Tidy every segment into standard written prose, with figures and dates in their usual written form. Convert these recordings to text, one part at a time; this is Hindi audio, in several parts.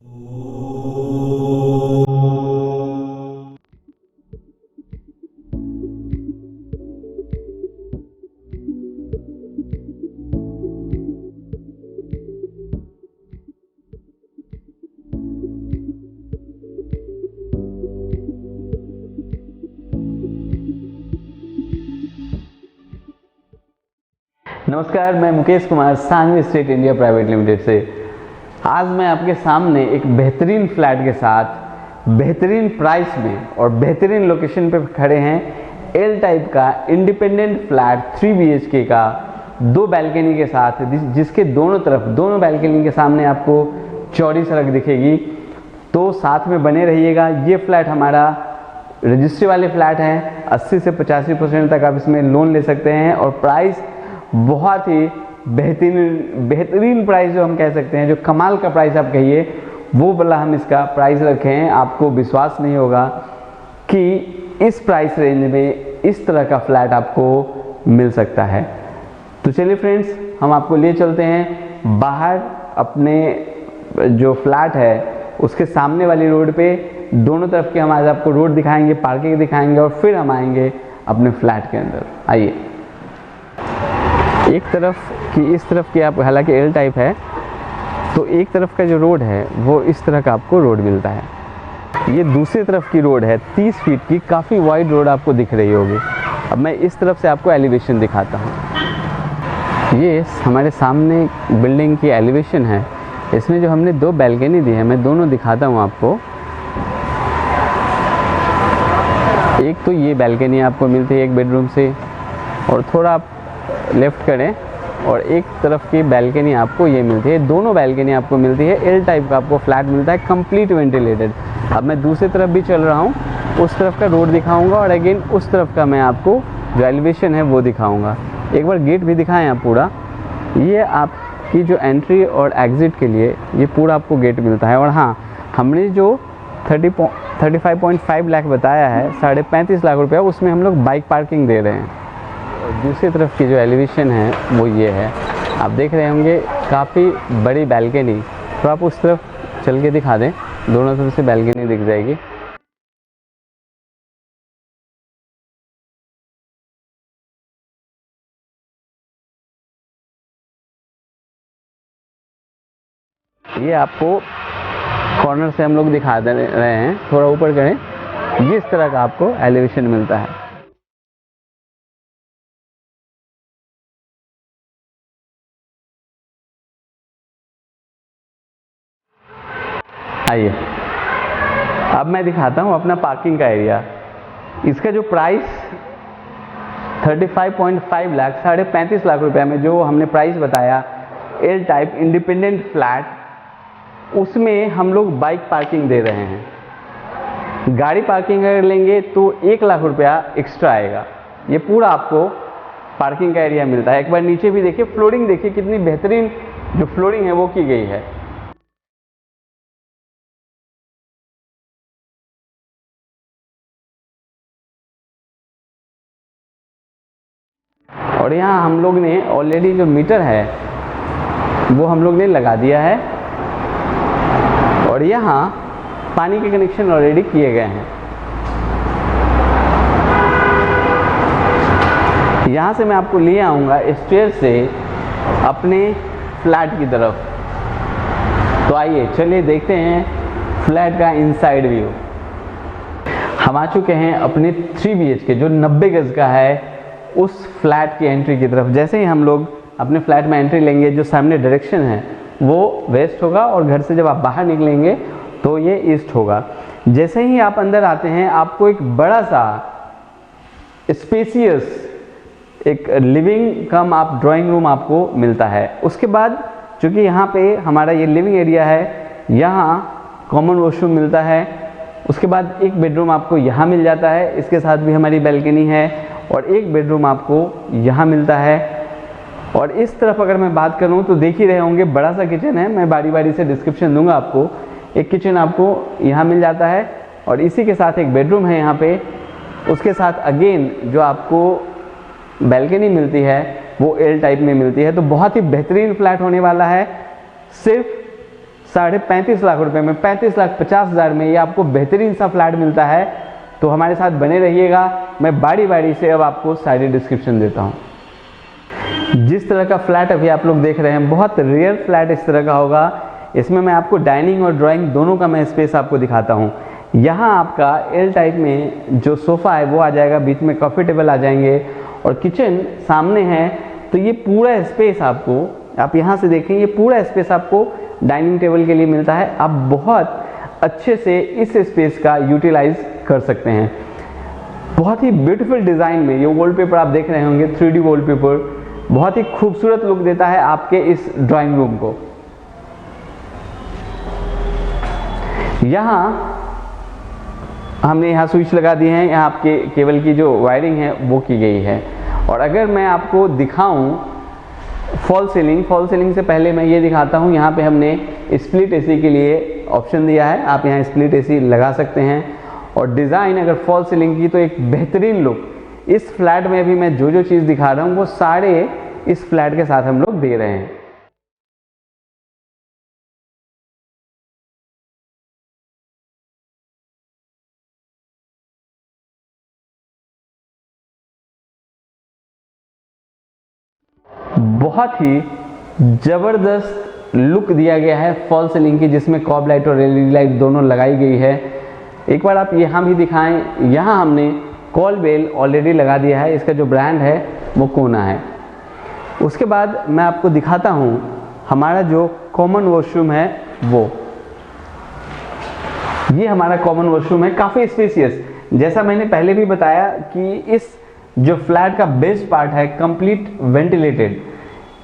नमस्कार, मैं Mukesh Kumar Sanghvi state India private limited से। आज मैं आपके सामने एक बेहतरीन फ्लैट के साथ बेहतरीन प्राइस में और बेहतरीन लोकेशन पे खड़े हैं। एल टाइप का इंडिपेंडेंट फ्लैट 3 BHK का 2 बैल्कनी के साथ, जिसके दोनों बैल्कनी के सामने आपको चौड़ी सड़क दिखेगी। तो साथ में बने रहिएगा। ये फ्लैट हमारा रजिस्ट्री वाले फ्लैट हैं। 80 से 85% तक आप इसमें लोन ले सकते हैं और प्राइस बहुत ही बेहतरीन प्राइस जो हम कह सकते हैं, जो कमाल का प्राइस आप कहिए, वो वाला हम इसका प्राइस रखे हैं। आपको विश्वास नहीं होगा कि इस प्राइस रेंज में इस तरह का फ्लैट आपको मिल सकता है। तो चलिए फ्रेंड्स, हम आपको ले चलते हैं बाहर। अपने जो फ्लैट है उसके सामने वाली रोड पे, दोनों तरफ के हम आज आपको रोड दिखाएंगे, पार्किंग दिखाएंगे और फिर हम आएंगे अपने फ्लैट के अंदर। आइए। एक तरफ की, इस तरफ की आप, हालांकि एल टाइप है तो एक तरफ का जो रोड है वो इस तरह का आपको रोड मिलता है। ये दूसरी तरफ की रोड है 30 फीट की, काफ़ी वाइड रोड आपको दिख रही होगी। अब मैं इस तरफ से आपको एलिवेशन दिखाता हूँ। ये हमारे सामने बिल्डिंग की एलिवेशन है। इसमें जो हमने 2 बैल्कनी दी है, मैं दोनों दिखाता हूँ आपको। एक तो ये बैल्कनी आपको मिलती है एक बेडरूम से, और थोड़ा आप लेफ्ट करें और एक तरफ की बैल्कनी आपको ये मिलती है। दोनों बैल्कनी आपको मिलती है। एल टाइप का आपको फ्लैट मिलता है, कंप्लीट वेंटिलेटेड। अब मैं दूसरी तरफ भी चल रहा हूँ, उस तरफ का रोड दिखाऊंगा और अगेन उस तरफ का मैं आपको जो एलिवेशन है वो दिखाऊंगा। एक बार गेट भी दिखाएं आप पूरा। ये आपकी जो एंट्री और एग्ज़िट के लिए ये पूरा आपको गेट मिलता है। और हाँ, हमने जो 35.5 लाख बताया है, 35.5 लाख रुपया, उसमें हम लोग बाइक पार्किंग दे रहे हैं। और दूसरी तरफ की जो एलिवेशन है वो ये है। आप देख रहे होंगे काफ़ी बड़ी बैल्कनी। तो आप उस तरफ चल के दिखा दें, दोनों तरफ से बैल्कनी दिख जाएगी। ये आपको कॉर्नर से हम लोग दिखा दे रहे हैं, थोड़ा ऊपर करें। जिस तरह का आपको एलिवेशन मिलता है। आइए, अब मैं दिखाता हूँ अपना पार्किंग का एरिया। इसका जो प्राइस 35.5 लाख, 35.5 लाख रुपए में जो हमने प्राइस बताया, एल टाइप इंडिपेंडेंट फ्लैट, उसमें हम लोग बाइक पार्किंग दे रहे हैं। गाड़ी पार्किंग अगर लेंगे तो 1 लाख रुपया एक्स्ट्रा आएगा। ये पूरा आपको पार्किंग का एरिया मिलता है। एक बार नीचे भी देखिए, फ्लोरिंग देखिए कितनी बेहतरीन जो फ्लोरिंग है वो की गई है। और यहाँ हम लोग ने ऑलरेडी जो मीटर है वो हम लोग ने लगा दिया है और यहाँ पानी के कनेक्शन ऑलरेडी किए गए हैं। यहाँ से मैं आपको ले आऊँगा स्टेयर से अपने फ्लैट की तरफ। तो आइए चलिए देखते हैं फ्लैट का इनसाइड व्यू। हम आ चुके हैं अपने 3 BHK जो 90 गज का है उस फ्लैट की एंट्री की तरफ। जैसे ही हम लोग अपने फ्लैट में एंट्री लेंगे, जो सामने डायरेक्शन है वो वेस्ट होगा और घर से जब आप बाहर निकलेंगे तो ये ईस्ट होगा। जैसे ही आप अंदर आते हैं आपको एक बड़ा सा स्पेसियस एक लिविंग कम आप ड्राइंग रूम आपको मिलता है। उसके बाद चूँकि यहाँ पे हमारा ये लिविंग एरिया है, यहाँ कॉमन वॉशरूम मिलता है। उसके बाद एक बेडरूम आपको यहाँ मिल जाता है, इसके साथ भी हमारी बैल्कनी है और एक बेडरूम आपको यहाँ मिलता है। और इस तरफ अगर मैं बात करूँ तो देख ही रहे होंगे बड़ा सा किचन है। मैं बारी बारी से डिस्क्रिप्शन दूंगा आपको। एक किचन आपको यहाँ मिल जाता है और इसी के साथ एक बेडरूम है यहाँ पे। उसके साथ अगेन जो आपको बैल्कनी मिलती है वो एल टाइप में मिलती है। तो बहुत ही बेहतरीन फ्लैट होने वाला है। सिर्फ 35.5 लाख रुपए में, 35,50,000 में ये आपको बेहतरीन सा फ्लैट मिलता है। तो हमारे साथ बने रहिएगा। मैं बारी बारी से अब आपको सारी डिस्क्रिप्शन देता हूँ। जिस तरह का फ्लैट अभी आप लोग देख रहे हैं, बहुत रेयर फ्लैट इस तरह का होगा। इसमें मैं आपको डाइनिंग और ड्राइंग दोनों का मैं स्पेस आपको दिखाता हूँ। यहाँ आपका एल टाइप में जो सोफ़ा है वो आ जाएगा, बीच में कॉफ़ी टेबल आ जाएंगे और किचन सामने है। तो ये पूरा स्पेस आपको, आप यहाँ से देखें, ये पूरा स्पेस आपको डाइनिंग टेबल के लिए मिलता है। आप बहुत अच्छे से इस स्पेस का यूटिलाइज कर सकते हैं। बहुत ही ब्यूटीफुल डिज़ाइन में ये वॉलपेपर आप देख रहे होंगे, 3D वॉलपेपर बहुत ही खूबसूरत लुक देता है आपके इस ड्राइंग रूम को। यहाँ हमने यहाँ स्विच लगा दिए हैं, यहाँ आपके केबल की जो वायरिंग है वो की गई है। और अगर मैं आपको दिखाऊं फॉल सीलिंग से पहले मैं ये दिखाता हूँ। यहाँ पे हमने स्प्लिट एसी के लिए ऑप्शन दिया है, आप यहाँ स्प्लिट एसी लगा सकते हैं। और डिज़ाइन अगर फॉल सीलिंग की तो एक बेहतरीन लुक इस फ्लैट में अभी मैं जो चीज़ दिखा रहा हूँ वो सारे इस फ्लैट के साथ हम लोग दे रहे हैं। बहुत ही ज़बरदस्त लुक दिया गया है फॉल सीलिंग की, जिसमें कॉब लाइट और एलईडी लाइट दोनों लगाई गई है। एक बार आप यहाँ भी दिखाएं, यहाँ हमने कॉल बेल ऑलरेडी लगा दिया है, इसका जो ब्रांड है वो कोना है। उसके बाद मैं आपको दिखाता हूँ हमारा जो कॉमन वॉशरूम है वो, ये हमारा कॉमन वॉशरूम है, काफ़ी स्पेसियस। जैसा मैंने पहले भी बताया कि इस जो फ्लैट का बेस्ट पार्ट है कंप्लीट वेंटिलेटेड।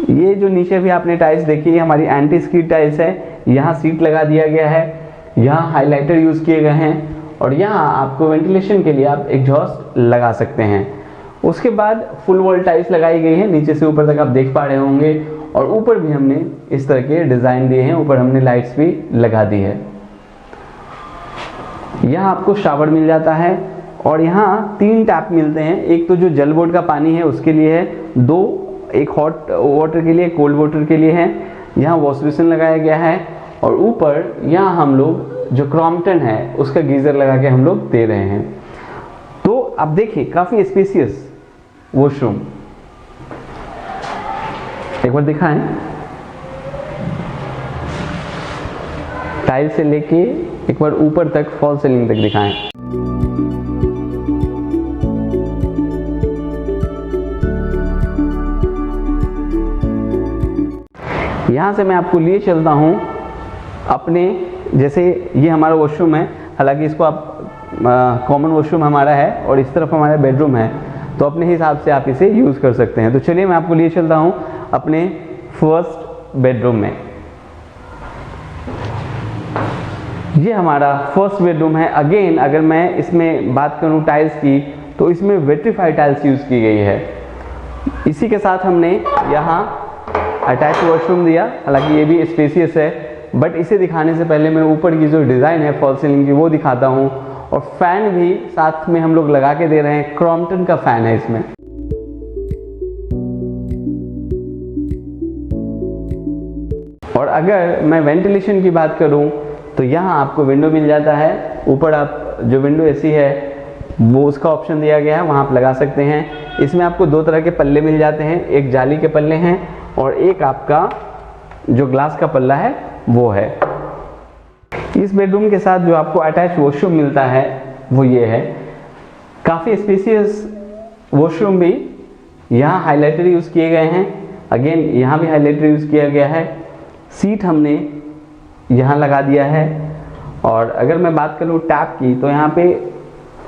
ये जो नीचे भी आपने टाइल्स देखी है हमारी एंटी स्किड टाइल्स है, यहाँ सीट लगा दिया गया है, यहाँ हाइलाइटर यूज़ किए गए हैं और यहाँ आपको वेंटिलेशन के लिए आप एग्जॉस्ट लगा सकते हैं। उसके बाद फुल वॉल टाइल्स लगाई गई है, नीचे से ऊपर तक आप देख पा रहे होंगे। और ऊपर भी हमने इस तरह के डिज़ाइन दिए हैं, ऊपर हमने लाइट्स भी लगा दी है। यहाँ आपको शावर मिल जाता है और यहाँ 3 टैप मिलते हैं। एक तो जो जल बोर्ड का पानी है उसके लिए है, 2 एक हॉट वाटर के लिए, कोल्ड वाटर के लिए है। यहाँ वॉश बेसिन लगाया गया है और ऊपर यहाँ हम लोग जो क्रॉम्पटन है उसका गीज़र लगा के हम लोग दे रहे हैं। तो आप देखिए काफ़ी स्पेसियस वॉशरूम। एक बार दिखाएं, टाइल से लेके एक बार ऊपर तक फॉल सीलिंग तक दिखाएं। यहाँ से मैं आपको लिए चलता हूँ अपने, जैसे ये हमारा वॉशरूम है, हालांकि इसको आप कॉमन वॉशरूम हमारा है और इस तरफ हमारा बेडरूम है, तो अपने हिसाब से आप इसे यूज़ कर सकते हैं। तो चलिए मैं आपको लिए चलता हूँ अपने फर्स्ट बेडरूम में। ये हमारा फर्स्ट बेडरूम है। अगेन अगर मैं इसमें बात करूँ टाइल्स की, तो इसमें वेट्रीफाइड टाइल्स यूज़ की गई है। इसी के साथ हमने यहाँ अटैच वॉशरूम दिया, हालांकि ये भी स्पेसियस है, बट इसे दिखाने से पहले मैं ऊपर की जो डिज़ाइन है फॉल सीलिंग की वो दिखाता हूँ। और फैन भी साथ में हम लोग लगा के दे रहे हैं, क्रॉम्पटन का फैन है इसमें। और अगर मैं वेंटिलेशन की बात करूँ तो यहाँ आपको विंडो मिल जाता है। ऊपर आप जो विंडो एसी है वो उसका ऑप्शन दिया गया है, वहाँ आप लगा सकते हैं। इसमें आपको 2 तरह के पल्ले मिल जाते हैं, एक जाली के पल्ले हैं और एक आपका जो ग्लास का पल्ला है वो है। इस बेडरूम के साथ जो आपको अटैच वॉशरूम मिलता है वो ये है, काफ़ी स्पेसियस वॉशरूम भी। यहाँ हाइलाइटर यूज़ किए गए हैं, अगेन यहाँ भी हाइलाइटर यूज़ किया गया है। सीट हमने यहाँ लगा दिया है। और अगर मैं बात करूँ टैप की, तो यहाँ पे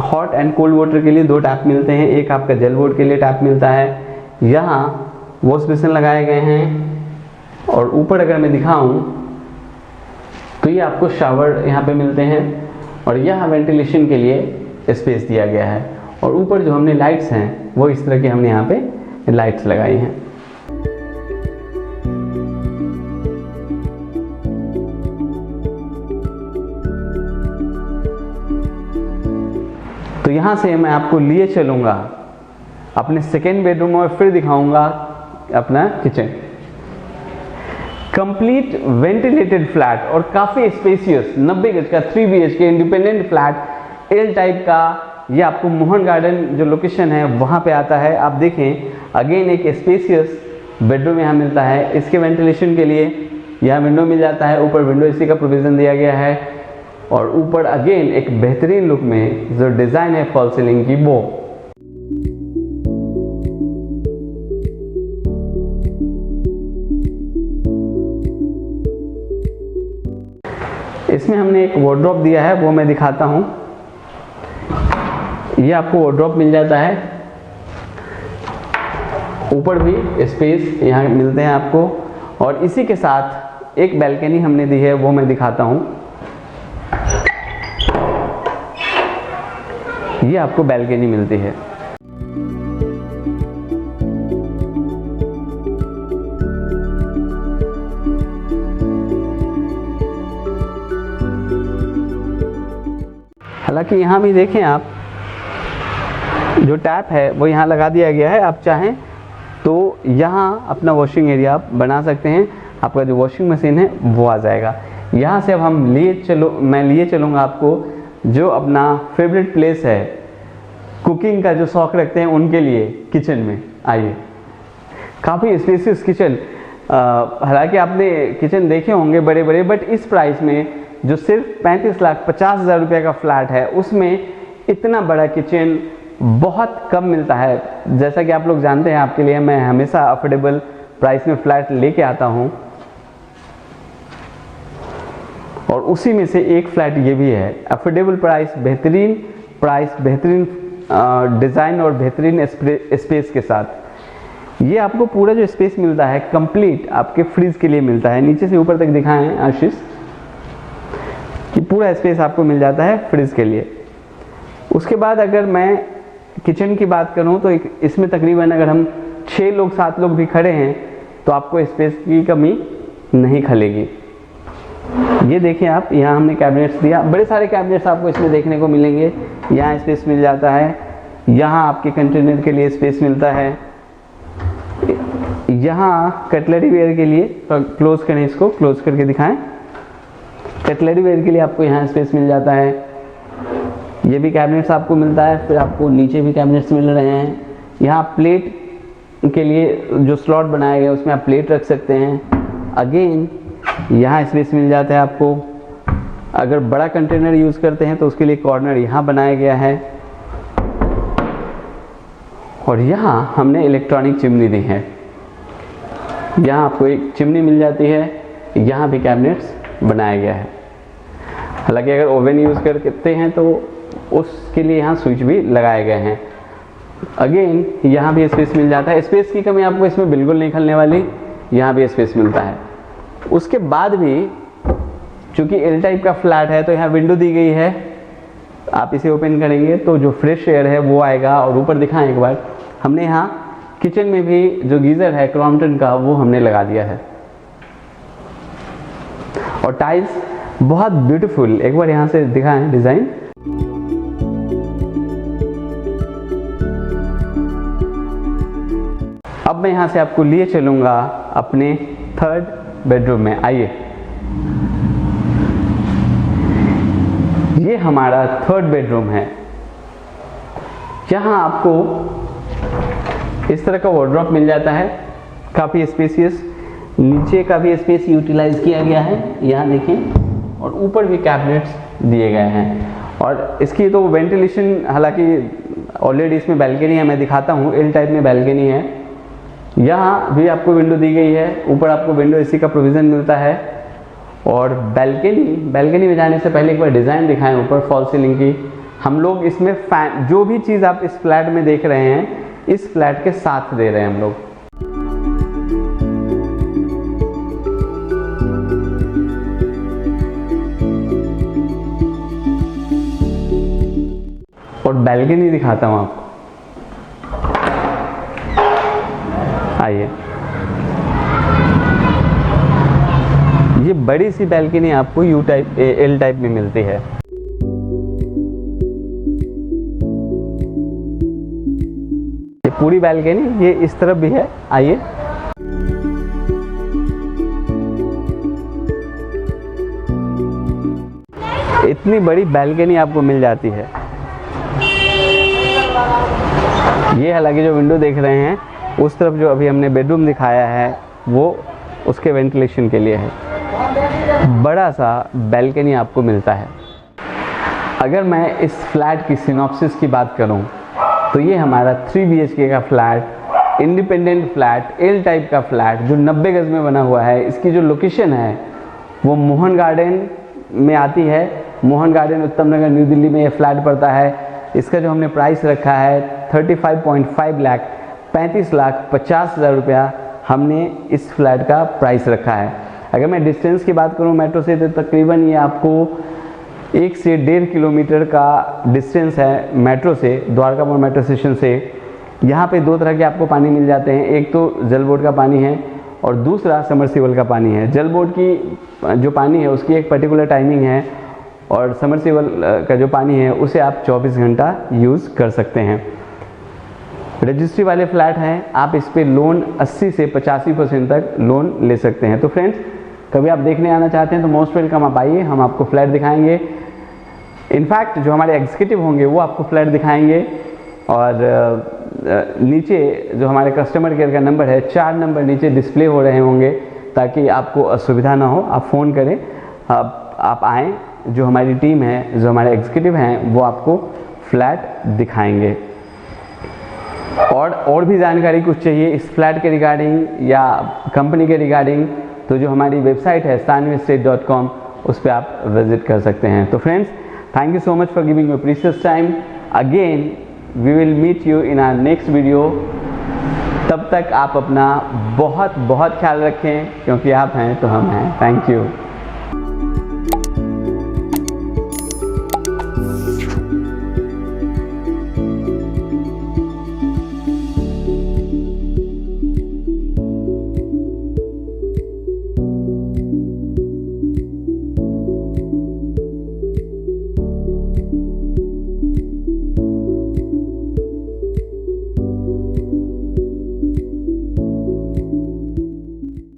हॉट एंड कोल्ड वाटर के लिए 2 टैप मिलते हैं, एक आपका जल बोर्ड के लिए टैप मिलता है। यहाँ वॉश बेसिन लगाए गए हैं और ऊपर अगर मैं दिखाऊं तो ये आपको शावर यहाँ पे मिलते हैं और यहाँ वेंटिलेशन के लिए स्पेस दिया गया है। और ऊपर जो हमने लाइट्स हैं वो इस तरह की हमने यहाँ पे लाइट्स लगाई हैं। तो यहाँ से मैं आपको लिए चलूँगा अपने सेकेंड बेडरूम और फिर दिखाऊंगा अपना किचन। कंप्लीट वेंटिलेटेड फ्लैट और काफ़ी स्पेसियस 90 गज का 3 BHK independent flat L type का। ये आपको मोहन गार्डन जो लोकेशन है वहाँ पे आता है। आप देखें अगेन एक स्पेसियस बेडरूम यहाँ मिलता है। इसके वेंटिलेशन के लिए यहाँ विंडो मिल जाता है, ऊपर विंडो एसी का प्रोविज़न दिया गया है और ऊपर अगेन एक बेहतरीन लुक में जो डिज़ाइन है फॉल सीलिंग की वो। इसमें हमने एक वार्डरोब दिया है, वो मैं दिखाता हूँ। ये आपको वार्डरोब मिल जाता है, ऊपर भी स्पेस यहाँ मिलते हैं आपको और इसी के साथ एक बैल्कनी हमने दी है, वो मैं दिखाता हूँ। ये आपको बैल्कनी मिलती है। हालांकि यहाँ भी देखें आप, जो टैप है वो यहाँ लगा दिया गया है। आप चाहें तो यहाँ अपना वॉशिंग एरिया आप बना सकते हैं। आपका जो वॉशिंग मशीन है वो आ जाएगा। यहाँ से अब हम मैं लिए चलूँगा आपको जो अपना फेवरेट प्लेस है, कुकिंग का जो शौक़ रखते हैं उनके लिए, किचन में। आइए, काफ़ी स्पेसियस किचन। हालांकि आपने किचन देखे होंगे बड़े बड़े, बट इस प्राइस में जो सिर्फ 35,50,000 रुपये का फ्लैट है उसमें इतना बड़ा किचन बहुत कम मिलता है। जैसा कि आप लोग जानते हैं, आपके लिए मैं हमेशा अफोर्डेबल प्राइस में फ्लैट लेके आता हूं और उसी में से एक फ्लैट ये भी है। अफोर्डेबल प्राइस, बेहतरीन डिज़ाइन और बेहतरीन स्पेस के साथ। ये आपको पूरा जो स्पेस मिलता है कंप्लीट आपके फ्रिज के लिए मिलता है। नीचे से ऊपर तक दिखाएं आशीष कि पूरा स्पेस आपको मिल जाता है फ्रिज के लिए। उसके बाद अगर मैं किचन की बात करूं तो इसमें तकरीबन अगर हम 6 लोग 7 लोग भी खड़े हैं तो आपको स्पेस की कमी नहीं खलेगी। ये देखें आप, यहाँ हमने कैबिनेट्स दिया, बड़े सारे कैबिनेट्स आपको इसमें देखने को मिलेंगे। यहाँ स्पेस मिल जाता है, यहाँ आपके कंटेनर के लिए स्पेस मिलता है, यहाँ कटलरी वेयर के लिए, क्लोज करें इसको, क्लोज करके दिखाएं। कटलरी वेयर के लिए आपको यहाँ स्पेस मिल जाता है। ये भी कैबिनेट्स आपको मिलता है। फिर आपको नीचे भी कैबिनेट्स मिल रहे हैं। यहाँ प्लेट के लिए जो स्लॉट बनाया गया है उसमें आप प्लेट रख सकते हैं। अगेन यहाँ स्पेस मिल जाता है आपको। अगर बड़ा कंटेनर यूज़ करते हैं तो उसके लिए कॉर्नर यहाँ बनाया गया है और यहाँ हमने इलेक्ट्रॉनिक चिमनी दी है। यहाँ आपको एक चिमनी मिल जाती है, यहाँ भी कैबिनेट्स बनाया गया है। हालांकि अगर ओवन यूज़ करते हैं तो उसके लिए यहाँ स्विच भी लगाए गए हैं। अगेन यहाँ भी स्पेस मिल जाता है। स्पेस की कमी आपको इसमें बिल्कुल नहीं खलने वाली, यहाँ भी स्पेस मिलता है। उसके बाद भी चूँकि एल टाइप का फ्लैट है तो यहाँ विंडो दी गई है। आप इसे ओपन करेंगे तो जो फ्रेश एयर है वो आएगा। और ऊपर दिखाएं एक बार, हमने यहाँ किचन में भी जो गीज़र है क्रॉम्पटन का वो हमने लगा दिया है और टाइल्स बहुत ब्यूटीफुल। एक बार यहाँ से दिखाएं डिज़ाइन। अब मैं यहाँ से आपको लिए चलूँगा अपने 3rd बेडरूम में। आइए, ये हमारा 3rd बेडरूम है। यहाँ आपको इस तरह का वार्डरोब मिल जाता है, काफ़ी स्पेसियस। नीचे का भी स्पेस यूटिलाइज किया गया है, यहाँ देखें। और ऊपर भी कैबिनेट्स दिए गए हैं और इसकी तो वेंटिलेशन, हालांकि ऑलरेडी इसमें बैल्कनी है, मैं दिखाता हूँ। एल टाइप में बैल्कनी है। यहाँ भी आपको विंडो दी गई है, ऊपर आपको विंडो एसी का प्रोविज़न मिलता है। और बैल्कनी में जाने से पहले एक बार डिज़ाइन दिखाएं ऊपर फॉल सीलिंग की। हम लोग इसमें फैन, जो भी चीज़ आप इस फ्लैट में देख रहे हैं, इस फ्लैट के साथ दे रहे हैं हम लोग। और बैल्कनी दिखाता हूँ आपको। आइए, ये बड़ी सी बैल्कनी आपको एल टाइप में मिलती है। ये पूरी बैल्कनी ये इस तरफ भी है। आइए, इतनी बड़ी बैल्कनी आपको मिल जाती है। ये हालांकि जो विंडो देख रहे हैं उस तरफ जो अभी हमने बेडरूम दिखाया है वो उसके वेंटिलेशन के लिए है। बड़ा सा बैल्कनी आपको मिलता है। अगर मैं इस फ्लैट की सिनॉप्सिस की बात करूं तो ये हमारा 3 BHK का flat, independent flat, L type का फ्लैट जो 90 गज में बना हुआ है। इसकी जो लोकेशन है वो मोहन गार्डन में आती है। मोहन गार्डन उत्तम नगर न्यू दिल्ली में ये फ्लैट पड़ता है। इसका जो हमने प्राइस रखा है 35.5 लाख, 35,50,000 रुपया हमने इस फ्लैट का प्राइस रखा है। अगर मैं डिस्टेंस की बात करूं मेट्रो से तो तकरीबन ये आपको 1 से 1.5 किलोमीटर का डिस्टेंस है मेट्रो से, द्वारका मोड़ मेट्रो स्टेशन से। यहाँ पे 2 तरह के आपको पानी मिल जाते हैं, एक तो जल बोर्ड का पानी है और दूसरा समरसीबल का पानी है। जल बोर्ड की जो पानी है उसकी एक पर्टिकुलर टाइमिंग है और समरसीबल का जो पानी है उसे आप 24 घंटा यूज़ कर सकते हैं। रजिस्ट्री वाले फ्लैट हैं, आप इस पे लोन 80 से 85% तक लोन ले सकते हैं। तो फ्रेंड्स, कभी आप देखने आना चाहते हैं तो मोस्ट वेलकम, आप आइए, हम आपको फ्लैट दिखाएंगे। इनफैक्ट जो हमारे एग्जीक्यूटिव होंगे वो आपको फ्लैट दिखाएंगे। और नीचे जो हमारे कस्टमर केयर का नंबर है, 4 नंबर नीचे डिस्प्ले हो रहे होंगे ताकि आपको असुविधा ना हो। आप फ़ोन करें, आप आएँ, जो हमारी टीम है, जो हमारे एग्जीक्यूटिव हैं वो आपको फ्लैट दिखाएंगे। और भी जानकारी कुछ चाहिए इस फ्लैट के रिगार्डिंग या कंपनी के रिगार्डिंग तो जो हमारी वेबसाइट है sanviestate.com, उस पर आप विजिट कर सकते हैं। तो friends, thank you so much for giving your precious time. Again we will meet you in our next video. तब तक आप अपना बहुत बहुत ख्याल रखें, क्योंकि आप हैं तो हम हैं। Thank you.